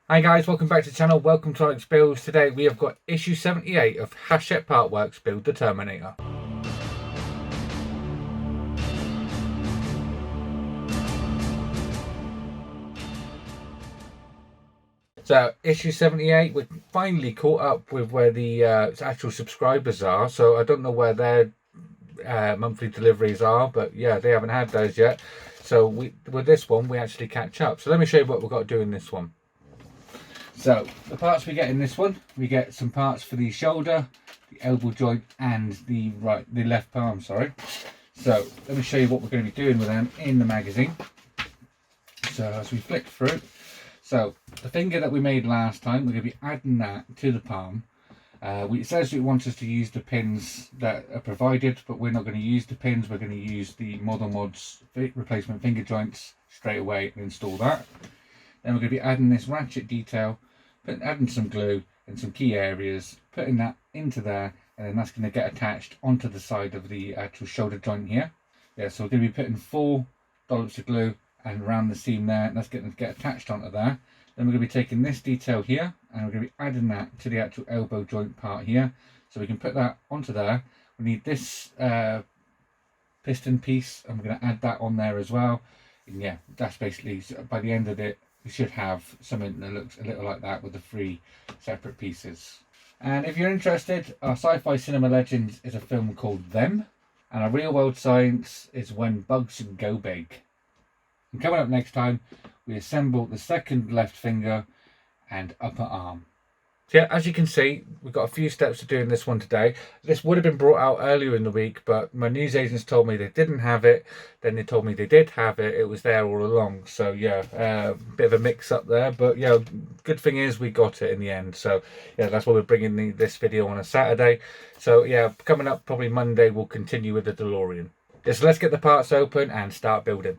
Hi guys, welcome back to the channel, welcome to Alex Builds. Today we have got issue 78 of Hachette Partworks Build the Terminator. So issue 78, we're finally caught up with where the actual subscribers are. So I don't know where their monthly deliveries are, but yeah, they haven't had those yet. So with this one, we actually catch up. So let me show you what we've got to do in this one. So the parts we get in this one, we get some parts for the shoulder, the elbow joint, and the left palm. Sorry. So let me show you what we're going to be doing with them in the magazine. So as we flick through, so the finger that we made last time, we're going to be adding that to the palm. It says it wants us to use the pins that are provided, but we're not going to use the pins. We're going to use the modelmodz replacement finger joints straight away and install that. Then we're going to be adding this ratchet detail, adding some glue in some key areas, putting that into there, and then that's going to get attached onto the side of the actual shoulder joint here. Yeah, so we're going to be putting 4 dollops of glue and around the seam there, and that's going to get attached onto there. Then we're going to be taking this detail here, and we're going to be adding that to the actual elbow joint part here, so we can put that onto there. We need this piston piece, and we're going to add that on there as well. And yeah, that's basically, by the end of it, we should have something that looks a little like that with the 3 separate pieces. And if you're interested, our sci-fi cinema legends is a film called Them, and our real world science is When Bugs Go Big. And coming up next time, we assemble the second left finger and upper arm. So yeah, as you can see, we've got a few steps to do in this one today. This would have been brought out earlier in the week, but my newsagents told me they didn't have it. Then they told me they did have it. It was there all along. So yeah, bit of a mix up there. But yeah, good thing is we got it in the end. So yeah, that's why we're bringing this video on a Saturday. So yeah, coming up probably Monday, we'll continue with the DeLorean. So let's get the parts open and start building.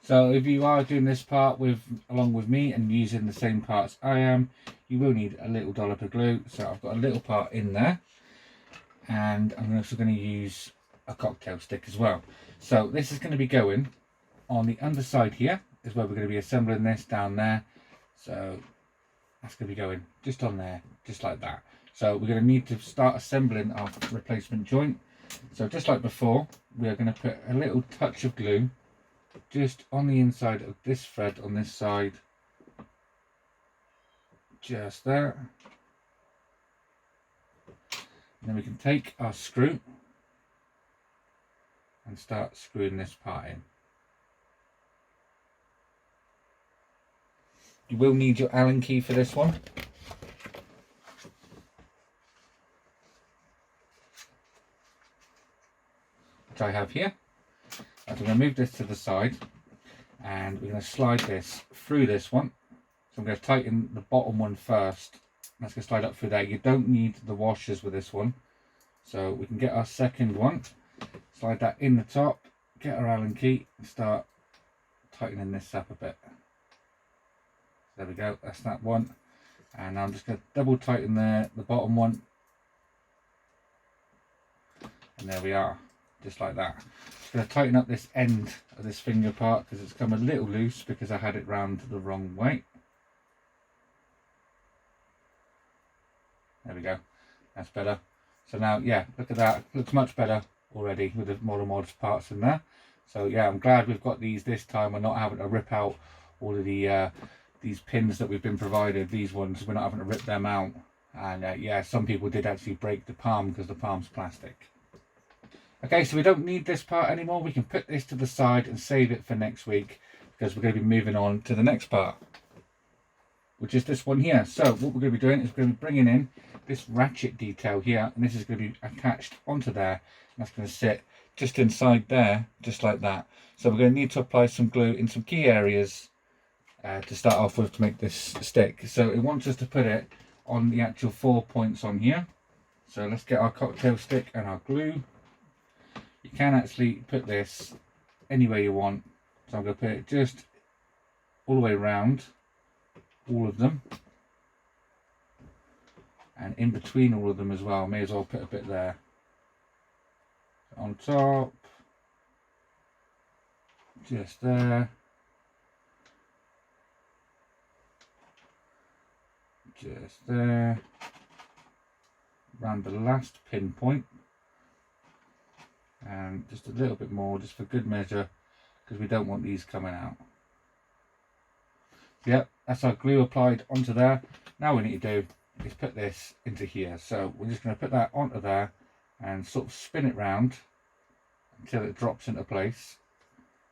So if you are doing this part along with me and using the same parts I am, you will need a little dollop of glue. So I've got a little part in there, and I'm also going to use a cocktail stick as well. So this is going to be going on the underside here, is where we're going to be assembling this down there. So that's going to be going just on there, just like that. So we're going to need to start assembling our replacement joint. So just like before, we are going to put a little touch of glue just on the inside of this thread on this side, just there. And then we can take our screw and start screwing this part in. You will need your Allen key for this one. Which I have here. I'm going to move this to the side, and we're going to slide this through this one. So I'm going to tighten the bottom one first. That's going to slide up through there. You don't need the washers with this one. So we can get our second one, slide that in the top, get our Allen key, and start tightening this up a bit. There we go, that's that one. And I'm just going to double tighten the bottom one. And there we are, just like that. Going to tighten up this end of this finger part because it's come a little loose because I had it round the wrong way. There we go, that's better. So now, yeah, look at that, looks much better already with the modelmodz parts in there. So yeah, I'm glad we've got these this time. We're not having to rip out all of the these pins that we've been provided. These ones, we're not having to rip them out. And yeah, some people did actually break the palm because the palm's plastic. Okay, so we don't need this part anymore. We can put this to the side and save it for next week because we're going to be moving on to the next part, which is this one here. So what we're going to be doing is we're going to be bringing in this ratchet detail here, and this is going to be attached onto there. And that's going to sit just inside there, just like that. So we're going to need to apply some glue in some key areas to start off with to make this stick. So it wants us to put it on the actual 4 points on here. So let's get our cocktail stick and our glue. You can actually put this anywhere you want. So I'm going to put it just all the way around all of them. And in between all of them as well. May as well put a bit there. on top, just there, just there, around the last pinpoint, and just a little bit more just for good measure, because we don't want these coming out. Yep, that's our glue applied onto there. Now we need to do is put this into here. So we're just going to put that onto there and sort of spin it round until it drops into place.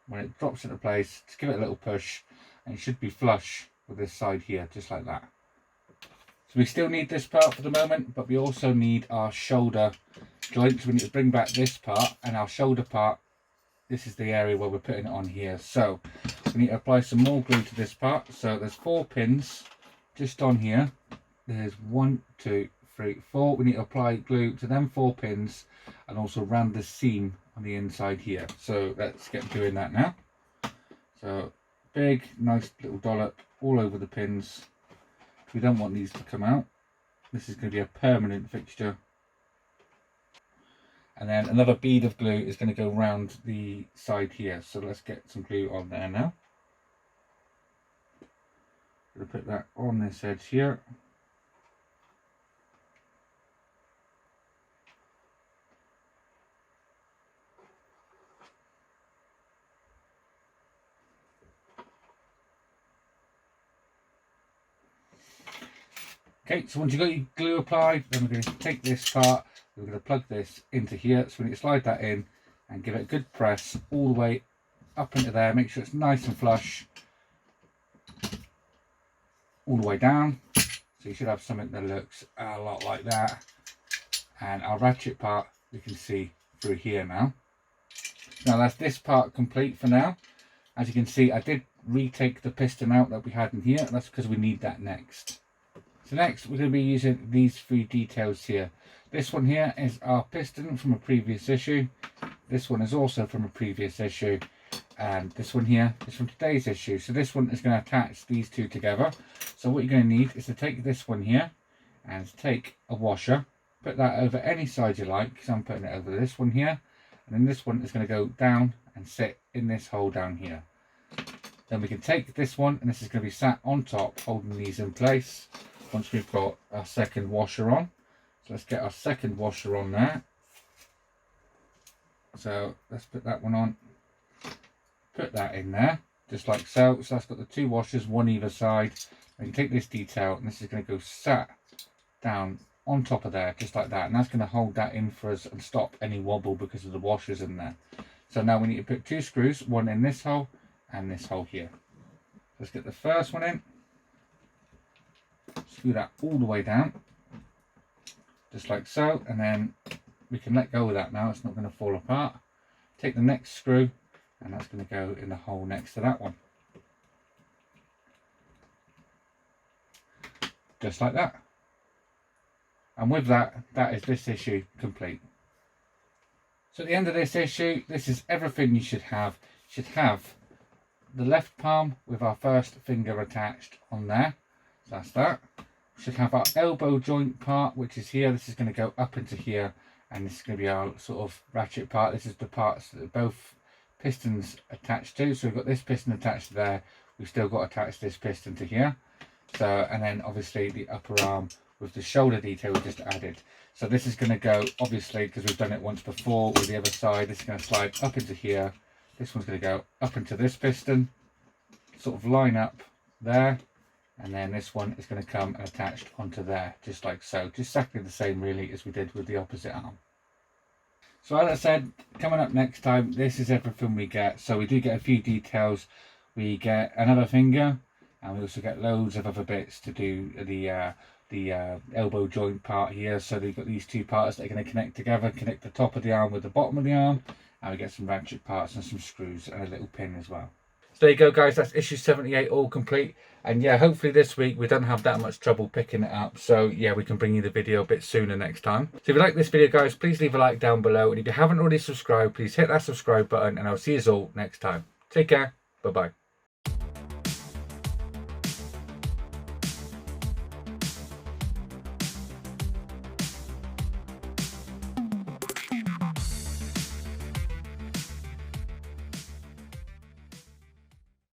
When it drops into place, just give it a little push and it should be flush with this side here, just like that. So we still need this part for the moment, but we also need our shoulder joint. So we need to bring back this part, and our shoulder part, this is the area where we're putting it on here. So we need to apply some more glue to this part. So there's 4 pins just on here. There's 1, 2, 3, 4. We need to apply glue to them 4 pins and also round the seam on the inside here. So let's get doing that now. So big, nice little dollop all over the pins. We don't want these to come out. This is going to be a permanent fixture. And then another bead of glue is going to go around the side here. So let's get some glue on there now. I'm going to put that on this edge here. Okay, so once you've got your glue applied, then we're going to take this part, we're going to plug this into here. So we need to slide that in and give it a good press all the way up into there. Make sure it's nice and flush all the way down. So you should have something that looks a lot like that. And our ratchet part we can see through here now. Now that's this part complete for now. As you can see, I did retake the piston out that we had in here. That's because we need that next. So next we're going to be using these 3 details here. This one here is our piston from a previous issue. This one is also from a previous issue. And this one here is from today's issue. So this one is going to attach these 2 together. So what you're going to need is to take this one here and take a washer. Put that over any side you like, because I'm putting it over this one here. And then this one is going to go down and sit in this hole down here. Then we can take this one, and this is going to be sat on top, holding these in place. Once we've got our second washer on. So let's get our second washer on there. So let's put that one on. Put that in there, just like so. So that's got the 2 washers, one either side. We can take this detail, and this is going to go sat down on top of there, just like that. And that's going to hold that in for us and stop any wobble because of the washers in there. So now we need to put 2 screws, one in this hole and this hole here. Let's get the first one in. Screw that all the way down, just like so, and then we can let go of that now. It's not going to fall apart. Take the next screw, and that's going to go in the hole next to that one, just like that. And with that, that is this issue complete. So at the end of this issue, this is everything you should have. You should have the left palm with our first finger attached on there. So that's that. We should have our elbow joint part, which is here. This is going to go up into here, and this is going to be our sort of ratchet part. This is the parts that both pistons attached to. So we've got this piston attached there. We've still got to attach this piston to here. So, and then obviously the upper arm with the shoulder detail we just added. So this is going to go, obviously, because we've done it once before with the other side, this is going to slide up into here. This one's going to go up into this piston, sort of line up there. And then this one is going to come and attached onto there, just like so. Just exactly the same, really, as we did with the opposite arm. So as I said, coming up next time, this is everything we get. So we do get a few details. We get another finger, and we also get loads of other bits to do the elbow joint part here. So we've got these 2 parts that are going to connect together, connect the top of the arm with the bottom of the arm. And we get some ratchet parts and some screws and a little pin as well. So there you go, guys, that's issue 78 all complete. And yeah, hopefully this week we don't have that much trouble picking it up. So yeah, we can bring you the video a bit sooner next time. So if you like this video, guys, please leave a like down below. And if you haven't already subscribed, please hit that subscribe button, and I'll see you all next time. Take care. Bye-bye.